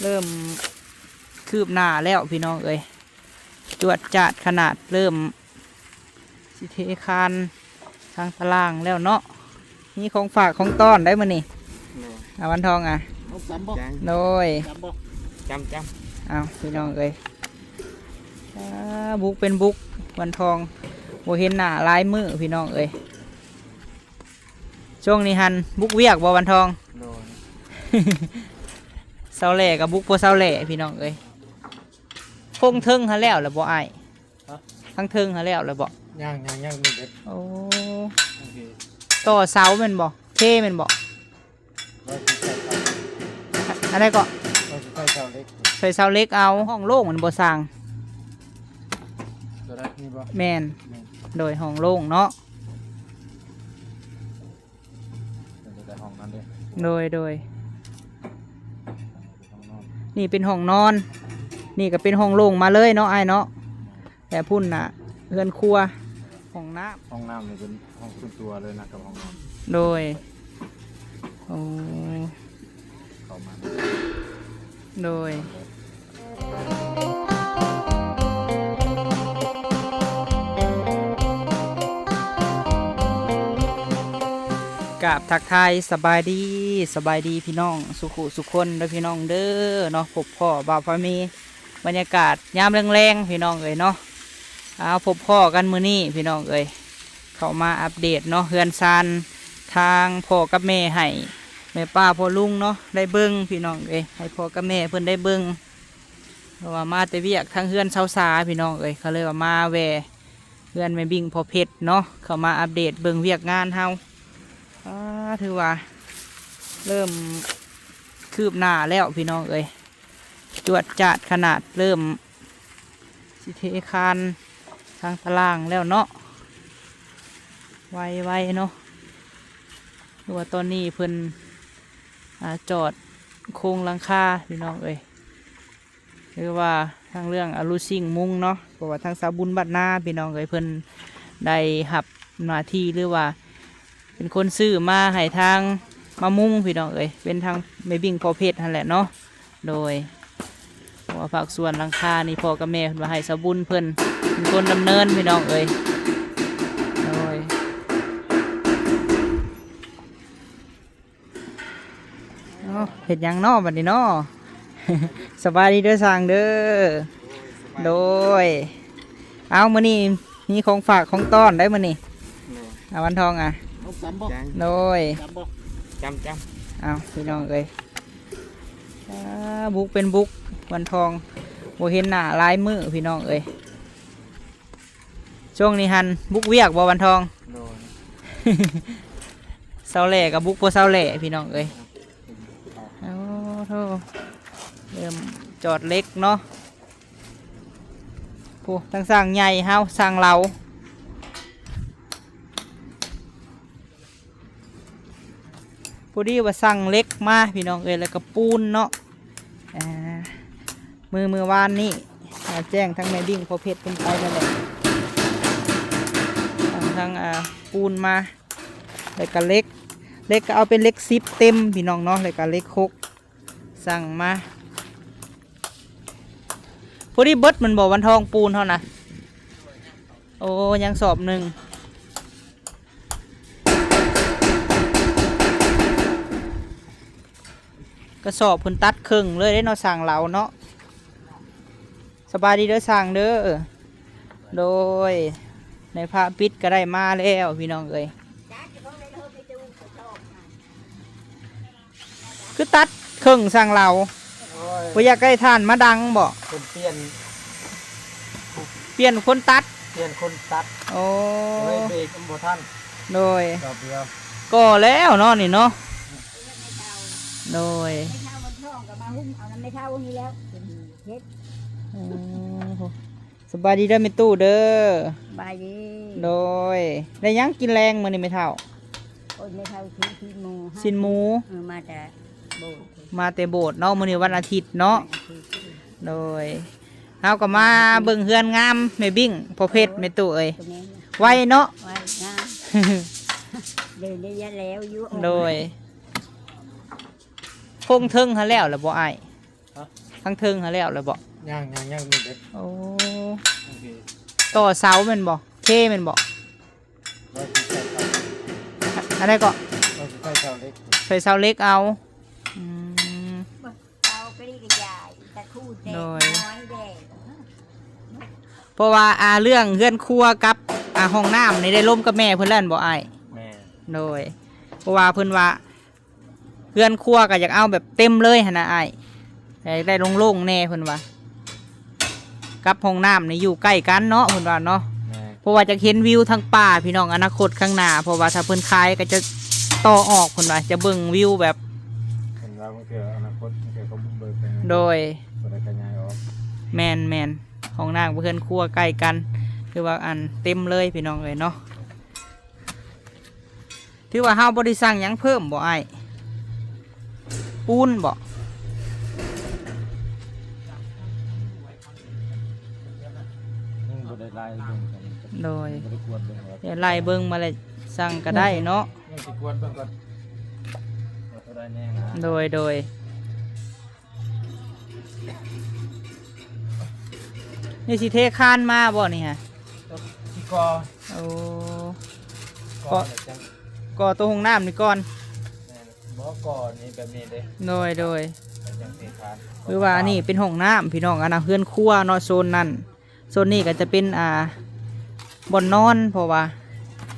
เริ่มคืบหน้าแล้วพี่น้องเอ้ยจวดจัดขนาดเริ่มสิเทคานทางตารางแล้วเนาะนี่ของฝากของต้อนได้มานี่อาวันทองอ่ะโดยจำเอาพี่น้องเอ้ยบุกเป็นบุกวันทองโบเห็นหน้าลายมือพี่น้องเอ้ยช่วงนี้หันบุกเวียกบ่วันทองเสาแหล่กับบุกโพเสาแหล่พี่น้องเอ้ยพงเทิงหาแล้วหรือบ่ไอ้ทั้งเทิงหาแล้วหรือบ่ย่างมีเด็ดโอ้ต่อเสาเป็นบ่เท่เป็นบ่อะไรก็ใส่เสาเล็กเอาห้องโล่งมันบ่สร้างแมนโดยห้องโล่งเนาะโดยนี่เป็นห้องนอนนี่ก็เป็นห้องโล่งมาเลยเนาะไอ้เนาะแต่พุ่นน่ะเรือนครัวห้องน้ำนี่เป็นห้องส่วนตัวเลยนะกับห้องนอนโดยโอ้เข้ามาโดยกราบทักทายสบายดีพี่น้องสุขุสุขคนและพี่น้องเด้อเนาะพบพ่อบ่าวพามีบรรยากาศยามแรงๆพี่น้องเอ้ยเนาะพบพ่อกันมื้อนี้พี่น้องเอ้ยเข้ามาอัปเดตเนาะเฮือนซานทางพ่อกับแม่ให้แม่ป้าพ่อลุงเนาะได้เบิ้งพี่น้องเอ้ยให้พ่อกับแม่เพิ่นได้เบิ้งเพราะว่ามาแต่เวียกทางเฮือนเช้าสาพี่น้องเอ้ยเขาเลยว่ามาแวเฮือนแม่บิ่งพ่อเพชรเนาะเข้ามาอัปเดตเบิ้งเวียกงานเฮาถือว่าเริ่มคืบหน้าแล้วพี่น้องเอ้ยจวดจัดขนาดเริ่มสิเทคานทางตารางแล้วเนาะไวเนาะดูว่าตอนนี้เพิ่นจอดโครงหลังคาพี่น้องเอ้ยหรือว่าทางเรื่องอลูซิ่งมุงเนาะเพราะว่าทางสาบุญบัดนาพี่น้องเอ้ยเพิ่นได้หับหน้าที่หรือว่าเป็นคนซื้อมาให้ทางมามุ่งพี่น้องเอ้ยเป็นทางไม่บิ่งพอเพชรนั่นแหละเนาะโดยว่าฝากส่วนหลังคานี่พ่อกับแม่มาให้สาบุญเพิ่นเป็นคนดำเนินพี่น้องเอ้ยโดยเห็ดยังนอบัดนี้นอ สบายดีเด้อสร้างเด้อโดยเอามื้อนี้มีของฝากของต้อนได้มื้อนี้อาวันทองอ่ะโดยจำเอาพี่น้องเอ้ยบุกเป็นบุกวันทองโบเห็นหน้าลายมือพี่น้องเอ้ยช่วงนี้หันบุกเวียกบ่วันทองเสาแหล่กับบุกโพเสาแหล่พี่น้องเอ้ยเอาโธ่เริ่มจอดเล็กเนาะผู้ทั้งสร้างใหญ่เฮาสร้างเราพอดีว่าสั่งเล็กมาพี่น้องเอ้ยแล้วก็ปูนเนาะมือวานนี่แจ้งทั้งแม่บิ่งพอเพชรเป็นไปนั่นแหละทั้งปูนมาแล้วก็เล็กก็เอาเป็นเล็ก10เต็มพี่น้องเนาะแล้วก็เล็ก6สั่งมาพอดีเบิดมันบอกวันทองปูนเท่านะโอ้ยังสอบหนึ่งกระสอบพุ่นตัดครึ่งเลยได้เนาะสั่งเหลาเนาะสบายดีเด้อสั่งเด้อโดยในพระปิดก็ได้มาแล้วพี่น้องเอ้ยคือตัดครึ่งสั่งเหลาพอยากได้ทานมาดังบ่เปลี่ยนคนตัดโอ้เบรกบ่ทันโดยก็แล้วเนาะนี่เนาะโดยสบายดีเด้อไม่ตู้เด้อสบายดีโดยได้ยังกินแรงมื้อนี้ไม่เท่าไม่เท่าสินหมูมาแต่โบสถ์เนาะมื้อนี้วันอาทิตย์เนาะโดยเฮาก็มาเบิ่งเฮือนงามแม่บิ่งพ่อเพชรแม่ตู้เอ้ยไวเนาะไวงามเดินได้แล้วอยู่โดยพงเทิงหาแล้วหรือบ่ไอ้ ทั้งเทิงหาแล้วเลยบ่ ย่างนี่เด็ก โอ้ โอเค ต่อเสาแม่นบ่เคแม่นบ่ เราจะใส่เสา อะไรก็ เราจะใส่เสาเล็ก ใส่เสาเล็กเอาอืม เอาไปดีกับยายตะคู่แดง โด น้ ย อยแดง เพราะว่าเรื่องเฮือนครัวกับห้องน้ำนี่ได้ร่วมกับแม่เพิ่นแล้วนั่นบ่อ้าย แม่ โดยเพราะว่าเพิ่นว่าเฮือนครัวก็อยากเอาแบบเต็มเลยหั่นน่ะอ้ายอยากได้โล่งๆแน่เพิ่นว่ากับห้องน้ำนี่อยู่ใกล้กันเนาะเพิ่นว่าเนาะ แม่ เพราะว่าจะเห็นวิวทางป่าพี่น้องอนาคตข้างหน้าเพราะว่าถ้าเพิ่นขายก็จะต่อออกเพิ่นว่าจะเบิ่งวิวแบบ เห็นว่ามันเกิดอนาคตมันเกิดเขาบุกเบิกไป โดย ตัวได้ขยายออก แมนห้องน้ำเพื่อนครัวใกล้กันคือว่าอันเต็มเลยพี่น้องเลยเนาะถือว่าเฮาบ่ได้สั่งหยังเพิ่มบ่อ้ายปูนบ่ ยังบ่ได้ไล่เบิ่งกัน โดย บ่ได้กวนเบิ่งว่า เดี๋ยวไล่เบิ่งมาเลยสั่งก็ได้เนาะ ยังสิกวนเบิ่งก่อนว่าเท่าใดแน่นะ โดยนี่สิเทคานมาบ่นี่ฮะ ที่กอ โอ้ กอเนี่ยจัง ก่อตัวห้องน้ำนี่ก่อน แม่นบ่กอนี่แบบนี้เด้ โดย แล้วจังสิทาน หรือว่านี่เป็นห้องน้ำพี่น้องอันนะเพื่อนครัวเนาะโซนนั้นโซนนี้ก็จะเป็นบ่อนนอนเพราะว่า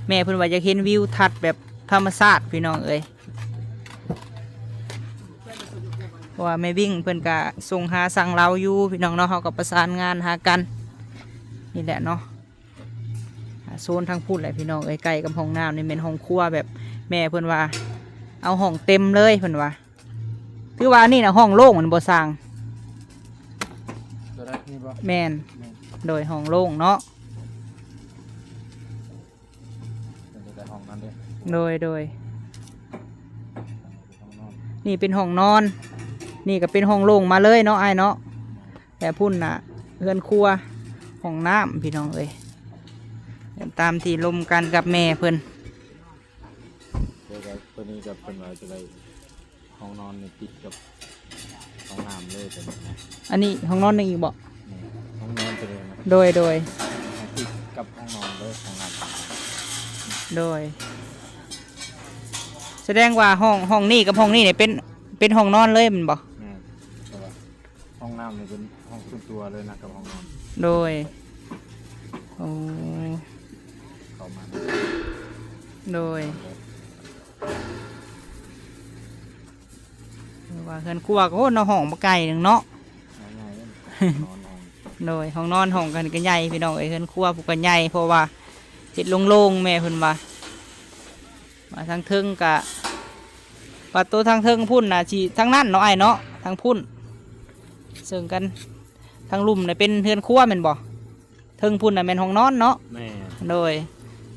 แม่เพิ่นว่าจะเห็นวิวทัดแบบธรรมชาติพี่น้องเอ้ยเพราะว่าแม่วิ่งเพิ่นก็ส่งหาสั่งเราอยู่พี่น้องเนาะเขาก็ประสานงานหากันนี่แหละเนาะโซนทางพูดแหละพี่น้องเอ้ยใกล้กับห้องน้ำนี่เป็นห้องครัวแบบแม่เพิ่นว่าเอาห้องเต็มเลยเพิ่นว่าคือว่านี่นะห้องโล่งมันบ่สร้าง ตัวได้นี่บ่ แมนโดยห้องโล่งเนาะ มันจะได้ห้องนั้นเด้ โดย ห้องนอน นี่เป็นห้องนอน นี่ก็เป็นห้องโล่งมาเลยเนาะไอ้ายเนาะแต่พุ่นน่ะเรือนครัวห้องน้ำพี่น้องเอ้ยตามที่ลมกันกับแม่เพิ่น เดี๋ยวก็ตัวนี้ก็เป็นว่าจะได้ห้องนอนนี่ติดกับห้องน้ำเลยเป็นนะ อันนี้ห้องนอนหนึ่งอีกบ่ นี่ห้องนอนไปเลยนะ โดย ติดกับห้องนอนเลยห้องน้ำ แสดงว่าห้องนี้กับห้องนี้เนี่ยเป็นห้องนอนเลยแมันบ่ นี่แต่ว่าห้องน้ำนี่เป็นห้องส่วนตัวเลยนะกับห้องนอน โดยโอ้ เข้ามา โดยว่าเรือนครัวก็โอ้เนาะห้องบ่ไกลหนึงเนาะ ง่ายๆเลยนอนห้อง โดยห้องนอนห้องกันก็ใหญ่พี่น้องเอ้ยเฮือนครัวผูกกันใหญ่เพราะว่าเฮ็ดโล่งๆแม่เพิ่นว่ามาทางเทิงกะประตูทางเทิงพุ่นน่ะสิทางนั้นเนาะไอ้ายเนาะทางพุ่นซึ่งกันทางลุ่มน่ะเป็นเฮือนครัวแม่นบ่เทิงพุ่นน่ะแม่นห้องนอนเนาะ แม่ โดย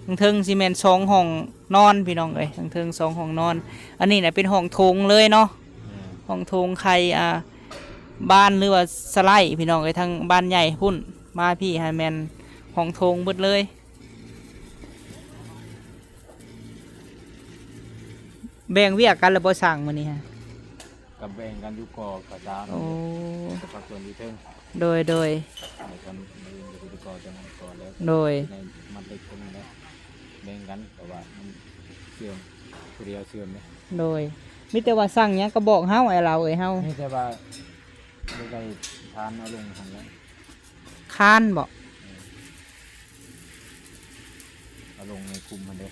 ทางเทิงสิแม่น2ห้องนอนพี่น้องเอ้ยทางเทิง2ห้องนอน อันนี้น่ะเป็นห้องโถงเลยเนาะห้องโถงใครบ้านหรือว่าสไลด์พี่น้องเอ้ยทางบ้านใหญ่พุ่นมาพี่ให้แมนของโทงเบิดเลยแบ่งเวียกกันแล้วบ่สั่งมื้อนี้ฮะ กับแบ่งกันอยู่กอกระจาน โอ้ จะพักส่วนที่เทิง โดย ในกันมาเรียนกับที่กอจะนั่งก่อนแล้ว โดย ในมันเล็กคนนึงแล้วแบ่งกันแต่ว่ามันเสื่อมผู้เดียวเสื่อมเนี่ย โดยมิแต่ว่าสั่งหยังก็บอกเฮาไอ้เราเอ้ยเฮา นี่แต่ว่าไม่ได้ทานเอาลงหันแล้ว ค้านบ่ เอาลงในคุมมันเด้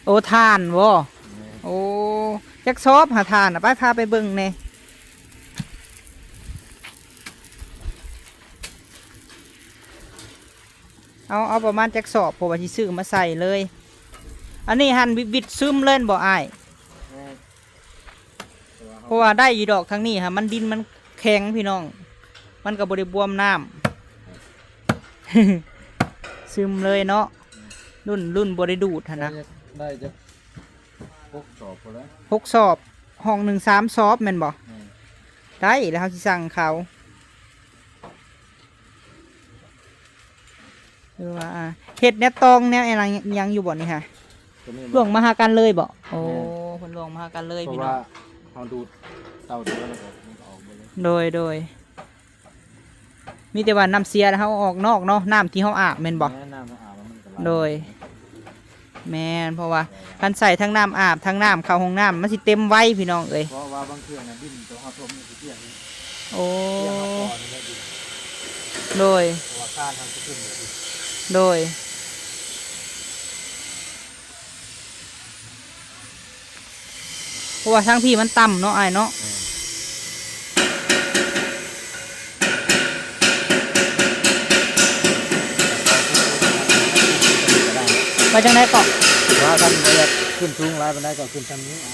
โอ้ทานบ่โอ้จักซอบหาทานน่ะไปพาไปเบิ่งแหน่เอาประมาณจักสอบเพราะว่าสิซื้อมาใส่เลย อันนี้หั่นบิดซึมเล่นบ่อ้าย เพราะว่าได้อยู่ดอกทางนี้ค่ะมันดินมันแข็งพี่น้อง มันกับบริบวมน้ำ ซึมเลยเนาะรุ่นบริดูดหั่นนะ ได้จะพกสอบพอแล้ว 6 สอบห้อง1 3 สอบแม่นบ่ได้แล้วเขาสิสั่งเขาหรือว่าเห็ดแนวตองแนวอะไรยังอยู่บ่นี่ค่ะ ตัวนี้ ล่วงมาหากันเลยบ่โอ้คนล่วงมาหากันเลย เพ พี่ ราะ น้อ ว่าง เขาดูดเต่าดูดแล้วก็มันออกไปเลย โดยมีแต่ว่าน้ำเสียแล้วเขาออกนอกเนาะน้ำที่เขาอาบแม่นบ่ แนะนำอาบมันก็ไหล โดย แม่นเพราะว่าคันใส่ทั้งน้ำอาบทั้งน้ำเข้าห้องน้ำมันสิเต็มไว้พี่น้องเอ้ย เพราะว่าบางเทื่อน่ะดินตัวเฮาทมนี่สิเปียกนี่ โอ้ เปียกมาก่อนนี่แหละดิน โดย เพราะว่าการทำสิขึ้นนี่สิ โดยเพราะว่าทั้งพี่มันต่ำเนาะไอ้ายเนาะมาจังไดเกาะ ว่ากันบ่อยากขึ้นสูงหลายปานใดก็ขึ้นทางนี้เอา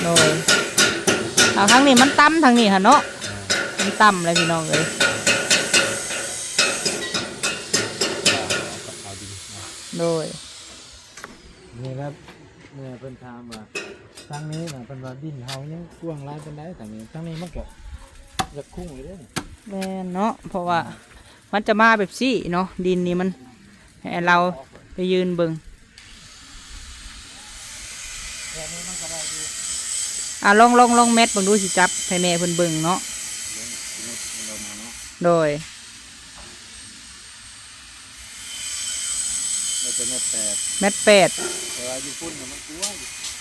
โดยเอาทั้งนี้มันต่ำทั้งนี้ค่ะเนาะมันต่ำเลยพี่น้องเอ้ย เอาดีนะ โดย นี่ครับเมื่อเพิ่นถามว่าทางนี้น่ะเพิ่นว่าดินเฮายังกว้างหลายปานใดทางนี้มันก็อยากคุ้งอยู่เด้อนี่ แม่นเนาะเพราะว่ามันจะมาแบบซี่เนาะดินนี่มันให้เราไปยืนเบิ่ง แค่นี้มันก็ได้อยู่ ลองเม็ดเบิ่งดูสิจับให้แม่เพิ่นเบิ่งเนาะ ลงมาเนาะ โดย เราจะเม็ด8 เม็ดแปด แต่ว่าอยู่พุ่นน่ะมันกว้าง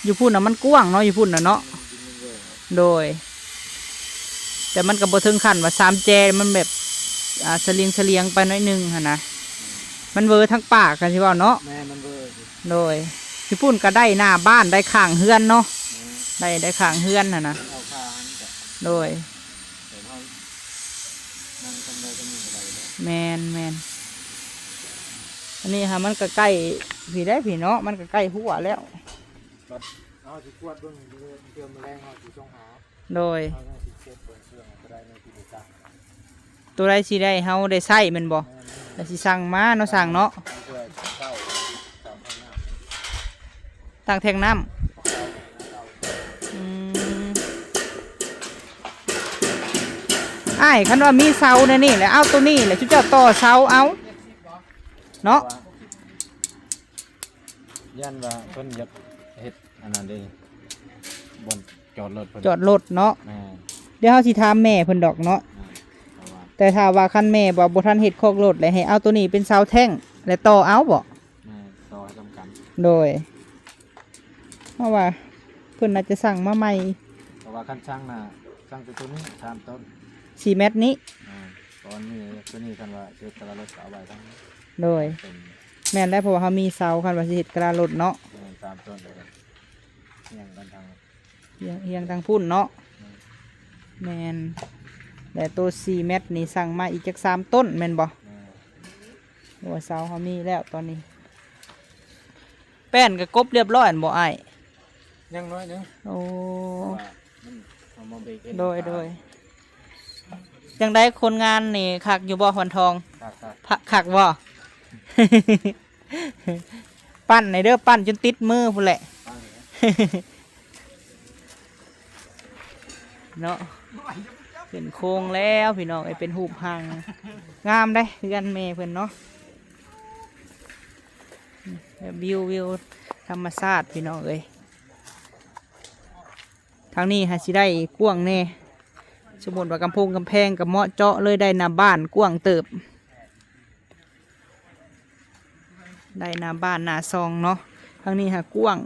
อยู่พุ่นน่ะมันกว้างเนาะอยู่พุ่นน่ะเนาะ ดินมันเว้ย โดย แต่มันก็บ่ถึงขั้นว่า3แจมันแบบเสลียงไปหน่อยหนึงหั่นนะมันเวอทั้งปากกันสิว่าเนาะ แม่มันเว้ยสิ โดยอยู่พุ่นก็ได้หน้าบ้านได้ข้างเฮือนเนาะ แม่ ได้ข้างเฮือนน่ะนะ เอาคาหันกับ โดย แต่เฮานั่งทำได้ก็มีอะไรแล้ว แมนอันนี้ค่ะมันก็ใกล้ผีได้ผีเนาะมันก็ใกล้หัวแล้ว บัดเอาสิกวดเบิ่งเทื่อมแรงเฮาสิส่งหา โดย เอาสิเก็บเบิ่งเครื่องก็ได้ในที่ได้จ้าง ตัวใดสิได้เฮาได้ใช้แมันบ่ แม่น แต่สิสั่งมาเนาะสั่งเนาะ เพื่อเข้าตามทางน้ำ ตั้งแทงน้ำอ้ายคันว่ามีเสาในนี่แหละเอาตัวนี้แหละชุดเจ้าต่อเสาเอาเนาะ ยันว่าเพิ่นอยากเฮ็ดอันนั้นเด้บนจอดรถเพิ่น จอดรถเนาะ แม่ เดี๋ยวเฮาสิถามแม่เพิ่นดอกเนาะ เพราะว่า แต่ถ้าว่าคันแม่บ่บ่ทันเฮ็ดคอกรถเลยให้เอาตัวนี้เป็นเสาแท่งและต่อเอาบ่ แม่ต่อให้จำกัน โดยเพราะว่าเพิ่นอาจจะสั่งมาใหม่ เพราะว่าคันช่างน่ะช่างตัวนี้3ต้น 4 เมตรนี้ ตอนนี้ตัวนี้คันว่าเฮ็ดกระรถเอาไว้ทั้ง โดย เป็น แม่นได้เพราะว่าเขามีเสาคันว่าสิเฮ็ดกระรถเนาะ 3ต้นเลยเฮียงกันทาง เอียงทางพุ่นเนาะแม่นแต่ตัว4 เมตรนี่สั่งมาอีกจัก3ต้นแม่นบ่เพราะว่าเสาเขามีแล้วตอนนี้ แป้นก็กบเรียบร้อยอันบ่อ้าย ยังน้อยนึง โอ้ ว่ามันเอามาเบรกเอง โดยจังได้คนงานนี่คักอยู่บ่วันทอง ครับ คักบ่ ปั้นในเด้อปั้นจนติดมือพุ่นแหละ เนาะเป็นโครงแล้วพี่น้องไอ้เป็นหูปหังงามได้เพื่อนเมย์เพื่อนเนาะแบบวิวธรรมชาติพี่น้องเอ้ยทางนี้ฮะสิได้กว้างแน่สมมติว่ากำแพงกับเหมาะเจาะเลยได้หน้าบ้านกว้างเติบ ได้หน้าบ้านหน้าซองเนาะทางนี้ฮะกว้าง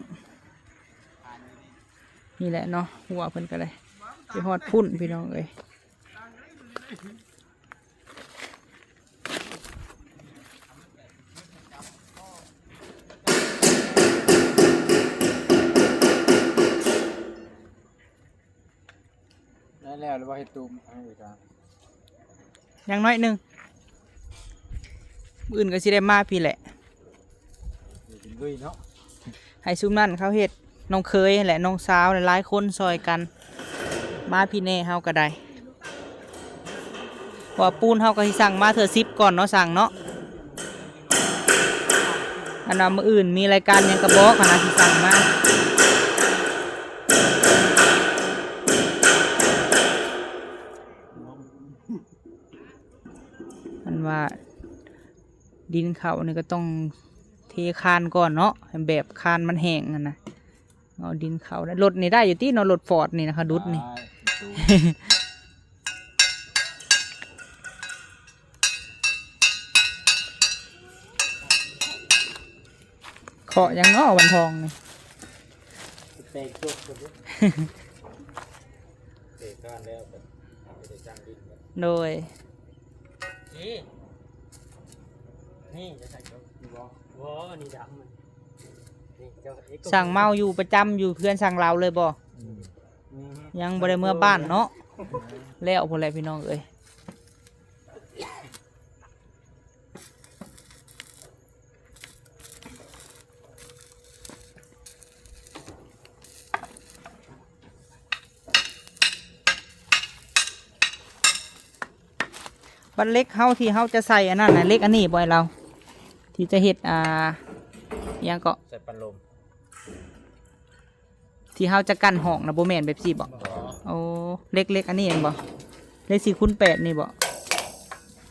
นี่แหละเนาะหัวเพิ่นก็เลยไปฮอดพุ่นพี่น้องเอ้ยได้แล้วหรือว่าเฮ็ดตูมให้ไปจ้า อย่างน้อยหนึ่งมื้ออื่นก็สิได้มาพี่แหละ กินด้วยเนาะ ให้ซุมนั่นเขาเฮ็ดน้องเคยแหละน้องสาวหลายๆคนซอยกัน มาพี่แน่เฮาก็ได้เพราะว่าปูนเฮาก็สิสั่งมาเถอะ10ก่อนเนาะสั่งเนาะอันนั้นมื้ออื่นมีรายการหยังกระบอกขนาดที่สั่งมาอันว่าดินเขานี่ก็ต้องเทคานก่อนเนาะให้แบบคานมันแห้งนั่นนะเอาดินเขาได้รถนี่ได้อยู่ที่เนาะรถฟอร์ดนี่นะคะดุดนี่ ตูม เคาะยังง้อวันทองนี่ เตะจบคนนี้เตะก้านแล้วแบบเอาไปจ้างดินกัน โดย นี่จะใส่จบว้านี่ดำมันนี่เจ้าเอ็กซ์ สั่งเมาอยู่ประจำอยู่เพื่อนสั่งเราเลยบ่ยังบ่ได้เมื่อบ้านเนาะแล้วพุ่นแหละพี่น้องเอ้ยบัดเล็กเฮาที่เฮาจะใส่อันนั้นน่ะเล็กอันนี้บ่ให้เรา ที่จะเฮ็ดหยังก็ ใส่ปันลม ที่เฮาจะกั้นห้องนะบ่แม่นแบบซี่บ่โอ้เล็กๆอันนี้เองบ่เลข4x8นี่บ่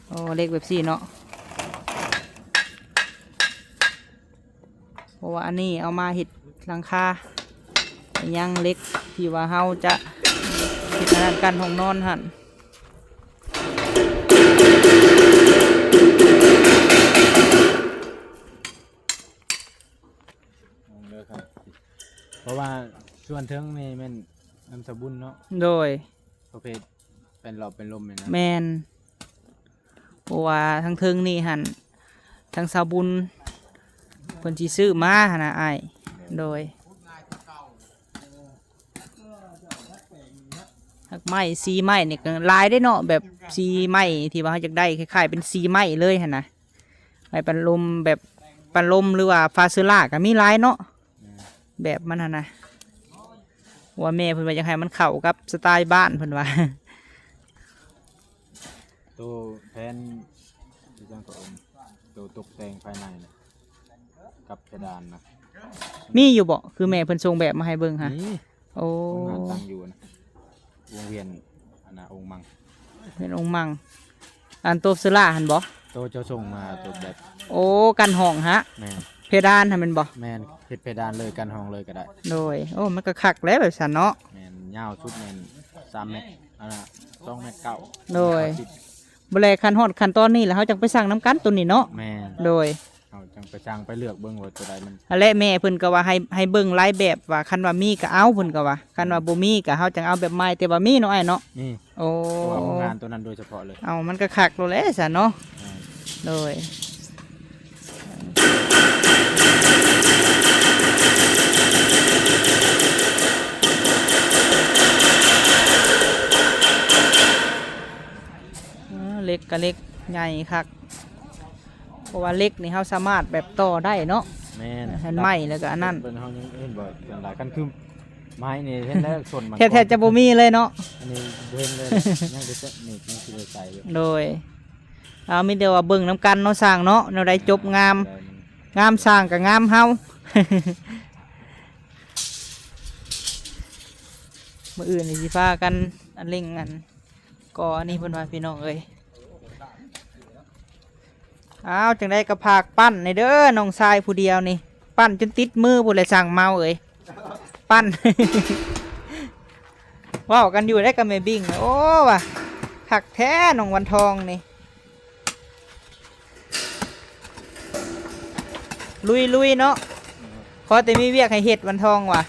โอ้เล็กแบบซี่เนาะเพราะว่าอันนี้เอามาเฮ็ดหลังคาอันยังเล็กที่ว่าเฮาจะเฮ็ดอันนั้นกั้นห้องนอนหั่น เลยครับเพราะว่าส่วนเทิงนี่มันน้ำสบุนเนาะ โดย ประเภทเป็นหลอบเป็นลมเลยนะ แม่นเพราะว่าทั้งเทิงนี่หั่นทั้งสาบุญเพิ่นสิซื้อมาหั่นน่ะอ้ายโดย หักไม้สีไม้เนี่ยก็ลายได้เนาะแบบสีไม้ที่ว่าเขาอยากได้คล้ายๆเป็นสีไม้เลยหั่นนะไม้ปันลมแบบปันลมหรือว่าฟาเซล่าก็มีลายเนาะแบบมันหั่นนะว่าแม่เพิ่นว่าอยากให้มันเข้ากับสไตล์บ้านเพิ่นว่า ตัวแผนที่จ้างกับผมตัวตกแต่งภายในนะกับเพดานนะ มีอยู่บ่คือแม่เพิ่นส่งแบบมาให้เบิ่งฮะ นี่ โอ้ โรงงานตั้งอยู่นะวงเวียนอันนะองค์มัง เป็นองค์มังอันโตเซล่าหั่นบ่ ตัวเจ้าส่งมาตัวแบบ โอ้กันห้องฮะ แมน เพดานหั่นแม่นบ่ แมนเพดานเลยกันห้องเลยก็ได้ โดยโอ้มันก็คักแล้วแบบซั่นเนาะ แมนยาวสุดแมน3 เมตรอันน่ะ2 เมตร 9 โดย บ่แลคันฮอดคันตอนนี้แล้วเฮาจังไปสั่งน้ำกันตัวนี้เนาะ แมน โดย เอาจังไปจ้างไปเลือกเบิ่งว่าตัวใดมัน และแม่เพิ่นก็ว่าให้เบิ่งหลายแบบว่าคันว่ามีก็เอาเพิ่นก็ว่าคันว่าบ่มีก็เฮาจังเอาแบบใหม่แต่ว่ามีเนาะไอ้เนาะ นี่ โอ้ ตัวโรงงานตัวนั้นโดยเฉพาะเลย เอามันก็คักโลดแหล้วซะเนาะ แม่น โดยเล็กก็เล็กใหญ่คักเพราะว่าเล็กนี่เฮาสามารถแบบต่อได้เนาะ แม่น เห็นไหมแล้วก็อันนั้น เป็นเฮายังเห็นบ่เป็นหลายกันคือไม้นี่เห็นแล้วส่วนมัน แท้ๆจะบ่มีเลยเนาะ อันนี้เห็นเลยยังจะนี่ยังสิได้ใส่อยู่ โดยเอามีแต่ว่าเบิ่งน้ำกันเนาะสร้างเนาะแนวใดจบงามงามสร้างกับงามเฮา มื้ออื่นนี่สิพากันอันเร่งอันก่ออันนี้เพิ่นว่าพี่น้องเอ้ยอ้าวจังได้กระพากปั้นในเด้อน้องชายผู้เดียวนี่ปั้นจนติดมือผู้เลยสั่งเมาเอ้ยปั้น ว้าวกันอยู่ได้กับแม่บิ่งโอ้ว่ะคักแท้น้องวันทองนี่ลุยเนาะขอแต่มีเวียกให้เฮ็ดวันทองว่ะ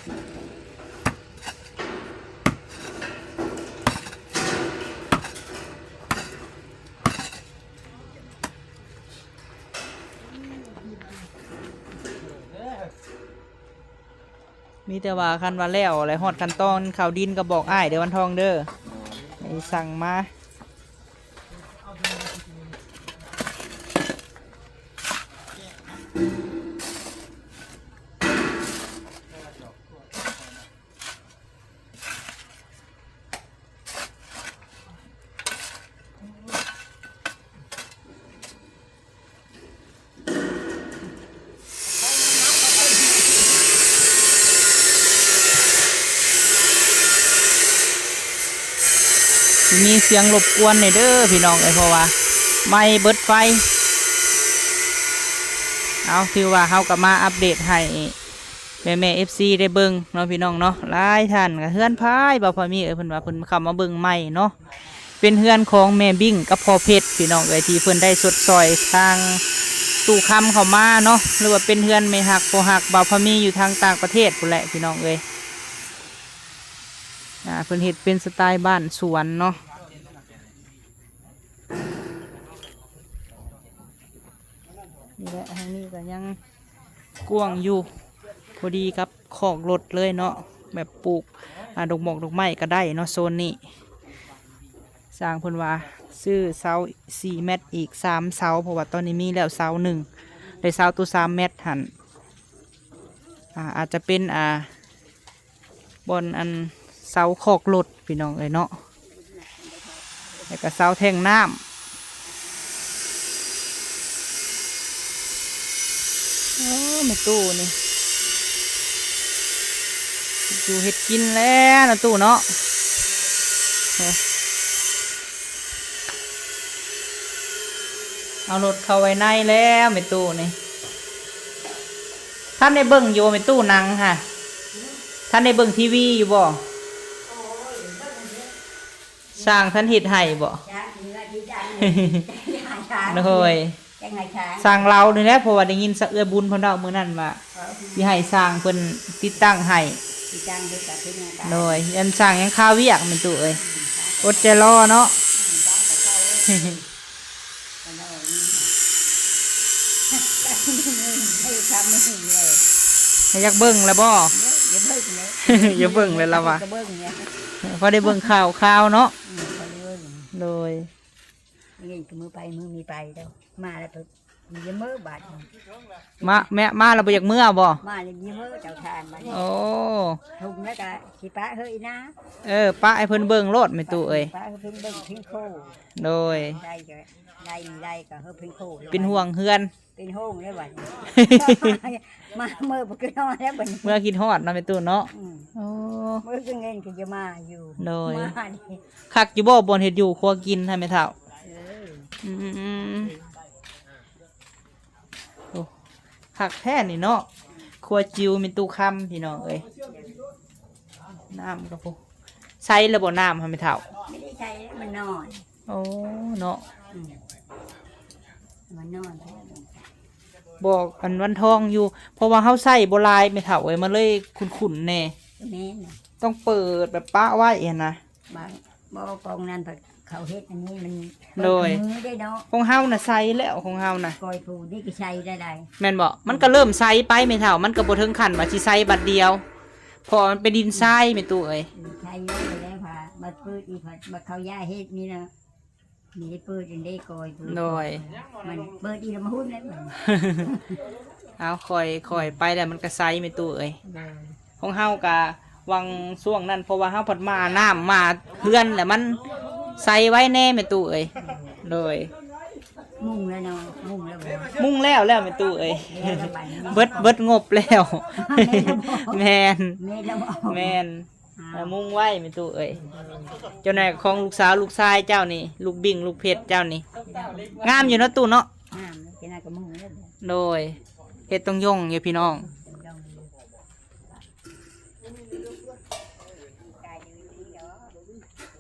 มีแต่ว่าคันว่าแล้วอะไรฮอดคันตอนข่าวดินก็บอกอ้ายเดี๋ยววันทองเด้อไอ้สั่งมามีเสียงรบกวนในเด้อพี่น้องเพราะว่าไม่เบิดไฟเอาถือว่าเฮาก็มาอัปเดตให้แม่FC ได้เบิ่งเนาะพี่น้องเนาะหลายท่านก็เฮือนพายบ่พอมีเพิ่นว่าเพิ่นเข้ามาเบิ่งใหม่เนาะเป็นเฮือนของแม่บิ่งกับพ่อเพชรพี่น้องที่เพิ่นได้สดซอยทาง ตู่คำเขามาเนาะหรือว่าเป็นเฮือนไม่หักโปหักบ่าวพะมีอยู่ทางต่างประเทศพุ่นแหละพี่น้องเอ้ยเพิ่นเฮ็ดเป็นสไตล์บ้านสวนเนาะนี่แหละทางนี้ก็ยังกว้างอยู่พอดีกับขอกรถเลยเนาะแบบปลูกดอกหมอกดอกไม้ก็ได้เนาะโซนนี้สร้างเพิ่นว่าซื้อเสา4 เมตรอีก3 เสาเพราะว่าตอนนี้มีแล้วเสา1ได้เสาตัว3 เมตรหันอาจจะเป็นบนอันเสาขอกรถพี่น้องเอ้ยเนาะแล้วก็เสาแท่งน้ำโอ้ไม่ตู้นี่อยู่เห็ดกินแล้วนะตู้เนาะเอารถเข้าไว้ในแล้วไม่ตู้นี่ท่านได้เบิ่งอยู่ไม่ตู้นังค่ะท่านได้เบิ่งทีวีอยู่บ่สร้างท่านเห็ดไห้บ่ ช้างเนื้อที่จังช้าง โดย จังไงช้าง สร้างเรานี่แหละเพราะว่าได้ยินสะเอือบุญเพิ่นเล่ามื้อนั้นว่าสิให้สร้างเพิ่นติดตั้งให้ ที่จังด้วยกับที่งาน โดยยันสร้างยังคาเวียกมันตู้เอ้ยอดใจรอเนาะ ให้ทำไม่ถึงเลย ให้อยากเบิ่งแล้วบ่ อย่าเบิ่งเลย อย่าเบิ่งเลยล่ะว่ะ จะเบิ่งเนี่ย พอได้เบิ่งข่าวเนาะ พอเบิ่ง โดย เงินก็มือไปมือมีไปแล้วมาแล้วปุ๊บมีเยอะมือบาด แม่มาแล้วบ่อยากเมื่อบ่ มาเลยเยอะมือเจ้าทานมา โอ้ ทุกแล้วก็สิป้าเฮ้ยนะ ป้าให้เพิ่นเบิ่งโลดแม่ตู้เอ้ย ป้าเพิ่งเบิ่งพิงโค โดย ได้ก็ได้ก็เฮ้ยพิงโค เป็นห่วงเฮือน เป็นห้องแล้วบัดมาเมื่อบ่คือนอนแล้วบัด เมื่อคิดฮอดเนาะแม่ตู้เนาะโอ้ เมื่อคืนเงินก็จะมาอยู่ โดย มานี่ คักอยู่บ่บ่นเฮ็ดอยู่ครัวกินให้แม่เฒ่า อืมโอ้คักแท้นี่เนาะครัวจิวมีตู้คำพี่น้องเอ้ยน้ำก็พอใส่แล้วบ่น้ำให้แม่เฒ่า ไม่ได้ใช้มันนอน โอ้เนาะ มันนอน บอกอันวันทองอยู่ เพราะว่าเฮาใส่บ่หลายไม่เฒ่าเอ้ยมันเลยขุ่นๆแน่ แม่น่ะ ต้องเปิดแบบป้าไว้เห็นนะ บ่กองนั้นเขาเฮ็ดอันนี้มัน โดย มือได้เนาะ ของเฮาน่ะใส่แล้วของเฮาน่ะ กอยผูนี่ก็ใช้ได้ แม่นบ่มันก็เริ่มใส่ไปไม่เฒ่ามันก็บ่ถึงขั้นว่าสิใส่บัดเดียวเพอมันเป็นดินทรายแม่ตู้เอ้ย ใช้ได้แล้วค่ะมาเปิดอีกมาเขาย่าเฮ็ดนี่นะมีได้เปิดอันได้กอยผู โดย มันเปิดอีกแล้วมาหุ้นแล้วมัน เอาคอยไปแล้วมันก็ใส่แม่ตู้เอ้ยของเฮาก็วังช่วงนั้นเพราะว่าเฮาพัดมาน้ำมาเฮือนแล้วมันใส่ไว้แน่แม่ตู้เอ้ยโดย มุ่งแล้วเนาะมุ่งแล้วบ่ มุ่งแล้วแม่ตู้เอ้ย แล้วละบัดนี้ เบิดงบแล้วแมน แม่แล้วบ่ แมนมุ่งไว้แม่ตู้เอ้ยเจ้านายของลูกสาวลูกชายเจ้านี่ลูกบิ่งลูกเพชรเจ้านี่งามอยู่เนาะตู้เนาะ น้ำแล้วจะน่าก็มุ่งแล้วบ่ โดยเฮ็ดต้องย่องอยู่พี่น้อง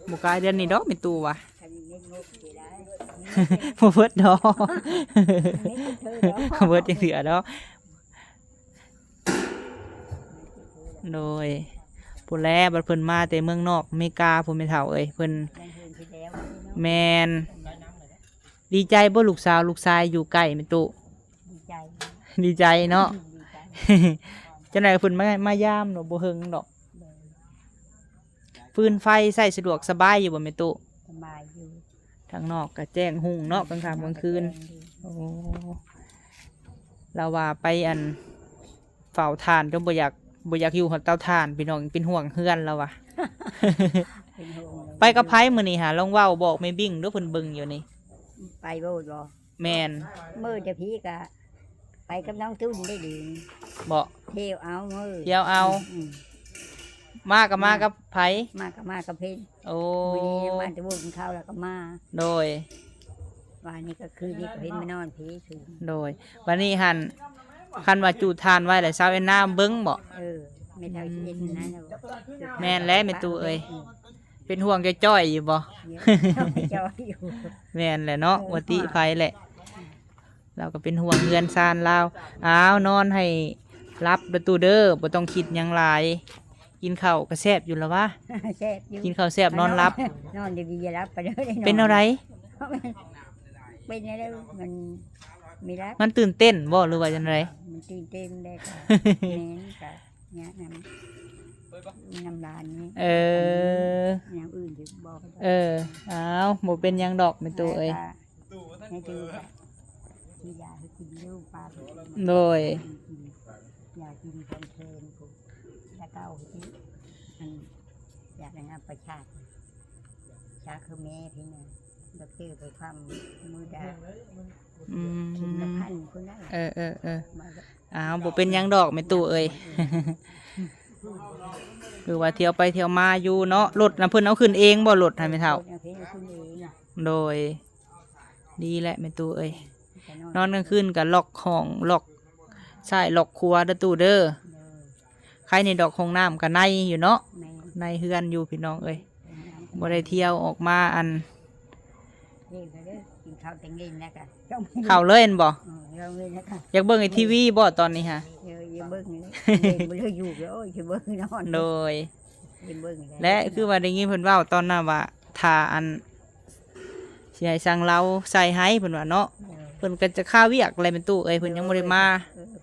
บุกายเดือนนี้ดอกแม่ตู้ว่ะ คันนี้งบสิได้ บ่เบิดดอก นี่เธอเนาะ เบิดจังเสือดอกโดยผู้แลบัดเพิ่นมาแต่เมืองนอกอเมริกาผู้แม่เฒ่าเอ้ยเพิ่น ยังเห็นที่แล้ว แมนดีใจบ่ลูกสาวลูกชายอยู่ใกล้แม่ตู้ ดีใจ ดีใจเนาะ ดีใจ จังได๋เพิ่นมายามเนาะบ่เฮิงดอกฟืนไฟใส่สะดวกสบายอยู่บ่แม่ตู้ สบายอยู่ ทางนอกก็แจ้งหุ่งเนาะกลางค่ำกลางคืนโอ้เราว่าไปอันเฝ้าทานจนบ่อยากอยู่หัวเตาถ่านพี่น้องเป็นห่วงเฮือนแล้วว่ะ เป็นห่วงเลย ไปกับไผมื้อนี้หาลองเว้าบอกแม่บิ่งเด้อเพิ่นเบิ่งอยู่นี่ ไปโบดบ่ แม่น มือจะพีกะไปกับน้องตุ้นได้ดี บ่ เที่ยวเอามือ เดี๋ยวเอา ม มากับไผ มากับเพ่น โอ้ วันนี้มาจะบุญเข้าแล้วก็มา โดย วันนี้ก็คือนี่ก็เพ่นมานอนผีถึง โดยวันนี้หันคันว่าจูดทานไว้แล้วเช้าเอ็นน้ำเบิ้งบ่ ไม่เท่าชีวิตนั้นนะ แม่นแล้วแม่ตู่เอ้ย เป็นห่วงจ้อยๆอยู่บ่ จอยอยู่ แม่นแหละเนาะวัติภัยแหละ เราก็เป็นห่วงเฮือนซานเราอ้าวนอนให้รับประตูเด้อบ่ต้องคิดหยังหลายกินข้าวก็แซ่บอยู่แล้ววะ แซ่บอยู่ กินข้าวแซ่บนอนรับ นอนดีๆอย่ารับไปเด้อได้ เป็นอะไร เป็นอะไรมันมีรับ มันตื่นเต้นบ่หรือว่าจังได มันตื่นเต้นได้ค่ะแม่นค่ะเนี่ยน้ำลานนี่ เออ อย่างอื่นถึงบอก เอออ้าวบ่เป็นหยังดอกแม่ตู้เอ้ย ให้ดูค่ะที่ยาให้กินลูกปลา โดย อยากกินคอนเทนกูแล้วก็เอาที่มันอยากงานประชาชาคือแม่พี่เนี่ยดอกเตอร์ไปทำมือดา อื ชิ้นละ ม 1,000คนได้ เออ มาก็ อ้าวบ่เป็นหยังดอกแม่ตู้เอ้ย คือว่าเที่ยวไปเที่ยวมาอยู่เนาะรถน่ะเพิ่นเอาขึ้นเองบ่รถให้แม่เฒ่า เอาเพลงคุณเองอะ โดย ดีแหละแม่ตู้เอ้ย แต่ นอนกลางคืนก็ล็อกห้องล็อกใช่ล็อกครัวเด้อตู้เด้อใครในดอกของน้ำก็ในอยู่เนาะ แม่ ในเฮือนอยู่พี่น้องเอ้ยบ่ได้เที่ยวออกมาอัน เล่นไปเด้อกินข้าวแต่งเล่นแล้วกันจ้อง เข้าเลยเห็นบ่ เราเล่นแล้วกัน อยากเบิ่งไอ้ทีวีบ่ตอนนี้ฮะ อย่าเบิ้งเลยเล่นบ่เลยอยู่แล้วอย่าเบิ้งนอน โดย อย่าเบิ้ง และคือว่าได้ยินเพิ่นเว้าตอนนั้นว่าถ้าอันสิให้สั่งเราใส่ให้เพิ่นว่าเนาะเพิ่นก็จะค่าเวียกอะไรเป็นตู้เอ้ยเพิ่นยังบ่ได้มา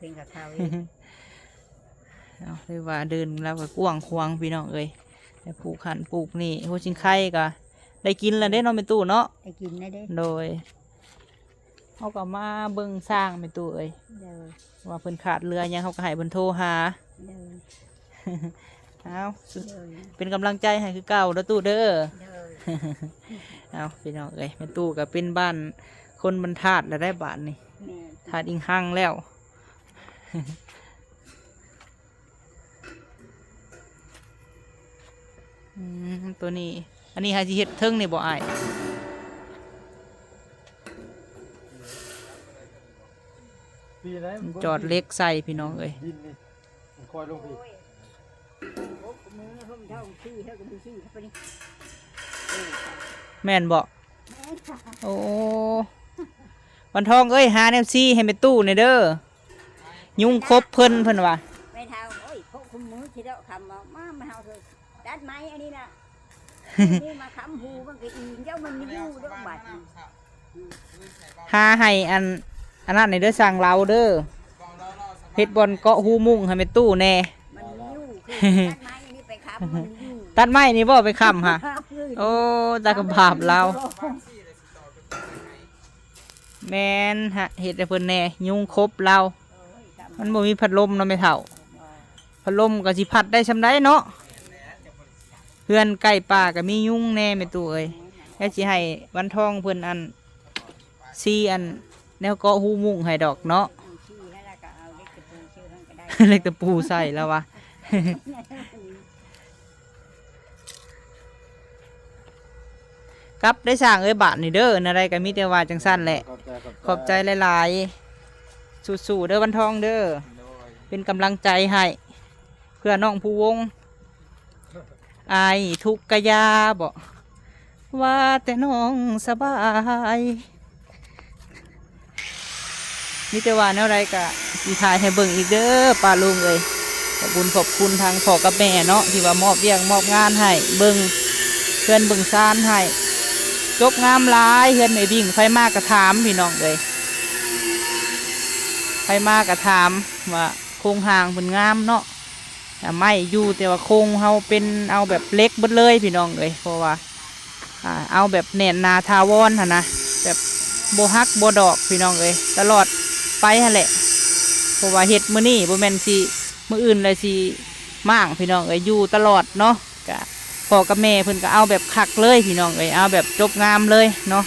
เป็นกับข้าว เอาเลยว่าเดินแล้วก็กว้างขวางพี่น้องเอ้ยแต่ปลูกขันปลูกนี่โหชิงไข่ก็ได้กินแล้วเด้เนาะเป็นตู้เนาะ ไปกินได้เด้ โดยเขาก็มาเบิ่งสร้างเป็นตู้เอ้ย เด้อ ว่าเพิ่นขาดเรือหยังเขาก็ให้เพิ่นโทรหา เด้อ เอา เด้อ เป็นกำลังใจให้คือเก่าเด้อตู้เด้อ เด้อ เอาพี่น้องเอ้ยเป็นตู้ก็เป็นบ้านคนบรรทัดแล้วได้บ้านนี่ แม่ ถาดอิงหังแล้ว ตัวนี้ อันนี้ฮาจิเฮ็ดเทิงนี่บ่อาย ปีไหน จอดเล็กใส่พี่น้องเอ้ย ดินนี่มันคอยลงพี่ โอ้มือเพิ่มเท่าที่เท่ากับที่เท่านี้ แม่นบ่โอ้วันทองเอ้ยหาแนวซี่ให้แม่ตู้ในอยเด้อยุงครบเพิ่นว่า ไม่เท่าโอ้ยพวกคุณมือที่เราคำมาเท่าเถอะดัดไม้อันนี้นะนี่มาคำหูมันก็อีเจ้ามันมีอยู่ด้วยบัด หาให้อันนั้นในเด้อสั่งเราเด้อเฮ็ดบอลเกาะหูมุงให้แม่ตู้แน่ มันมีอยู่คือดัดไม้อันนี้ไปคำมันอยู่ ตัดไม้นี่บ่ไปค้ำฮะโอ้ตากระบาบเราแม่นฮะเฮ็ดให้เพิ่นแน่ยุงครบเรา มันบ่มีพัดลมเนาะแม่เฒ่า พัดลมก็สิพัดได้ซำใดเนาะเพื่อนใกล้ป่าก็มียุงแน่แม่ตู้เอ้ยแล้วสิให้วันทองเพิ่นอันซีอันแนวเกาะหูมุงให้ดอกเนาะ ชื่อแล้วก็เอาเล็กตะปูชื่อมันก็ได้ เล็กตะปูใส่แล้ววะ กับได้สร้างเอ้ยบาทนี่เด้ออะไรก็มีแต่ว่าจังสั้นแหละ ขอบใจหลายๆสู้ๆเด้อวันทองเด้อเป็นกำลังใจให้เพื่อน้องผู้วงอายทุกกะยาบอกว่าแต่น้องสบายมีแต่ว่าแนวไรกะสีทายให้เบิ่งอีกเด้อป้าลุงเอ้ยขอบคุณทางพ่อกับแม่เนาะที่ว่ามอบเรียงมอบงานให้เบิ่งเพื่อนเบิ่งซานให้จบงามหลายเพื่อนไม่บิ่งไฟมากกระถามพี่น้องเลยไฟมากกระถามว่าโครงหางเป็นงามเนาะแต่ไม่อยู่แต่ว่าโครงเฮาเป็นเอาแบบเล็กเบิดเลยพี่น้องเลยเพราะว่าเอาแบบแน่นนาทาวอนนะแบบโบฮักโบดอกพี่น้องเลยตลอดไปฮะแหละเพราะว่าเห็ดมื้อนี้บ่แม่นสิมื้ออื่นเลยสิมั่างพี่น้องเอ้ยอยู่ตลอดเนาะกะพ่อกับแม่เพิ่นก็เอาแบบคักเลยพี่น้องเอ้ยเอาแบบจบงามเลยเนาะ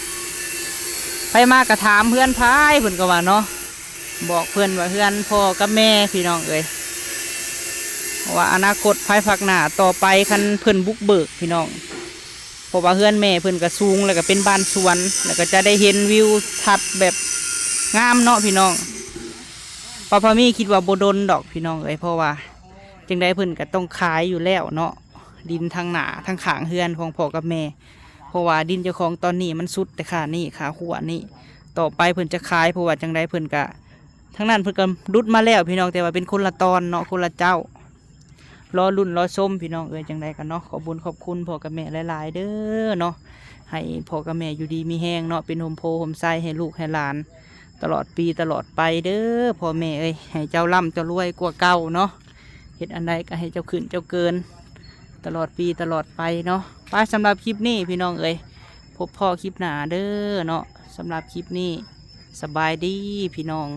ไปมากระถามเพื่อนพายเพิ่นก็ว่าเนาะบอกเพื่อนว่าเพื่อนพ่อกับแม่พี่น้องเอ้ยว่าอนาคตภายภาคหน้าต่อไปคันเพิ่นบุกเบิกพี่น้องเพราะว่าเพื่อนแม่เพิ่นก็สูงแล้วก็เป็นบ้านสวนแล้วก็จะได้เห็นวิวทัดแบบงามเนาะพี่น้องป้าพามีคิดว่าโบดนดอกพี่น้องเอ้ยเพราะว่าจึงได้เพิ่นก็ต้องขายอยู่แล้วเนาะดินทางหนาทางขางเฮือนของพ่อกับแม่เพราะว่าดินเจ้าของตอนนี้มันสุดแต่ขานี่ขาหัวนี่ ต่อไปเพิ่นจะขายเพราะว่าจังใดเพิ่นกะทั้งนั้นเพิ่นก็รุดมาแล้วพี่น้องแต่ว่าเป็นคนละตอนเนาะคนละเจ้ารอรุ่นรอส้มพี่น้องจังใดกันเนาะขอบุญขอบคุณพ่อกับแม่หลายๆเด้อเนาะให้พ่อกับแม่อยู่ดีมีแห้งเนาะเป็นโฮมโพโฮมไซให้ลูกให้หลานตลอดปีตลอดไปเด้อพ่อแม่ให้เจ้าร่ำเจ้ารวยกว่าเก่าเนาะเฮ็ดอันใดก็ให้เจ้าขึ้นเจ้าเกินตลอดปีตลอดไปเนาะไปสำหรับคลิปนี้พี่น้องพบพ่อคลิปหน้าเด้อเนาะสำหรับคลิปนี้สบายดีพี่น้อง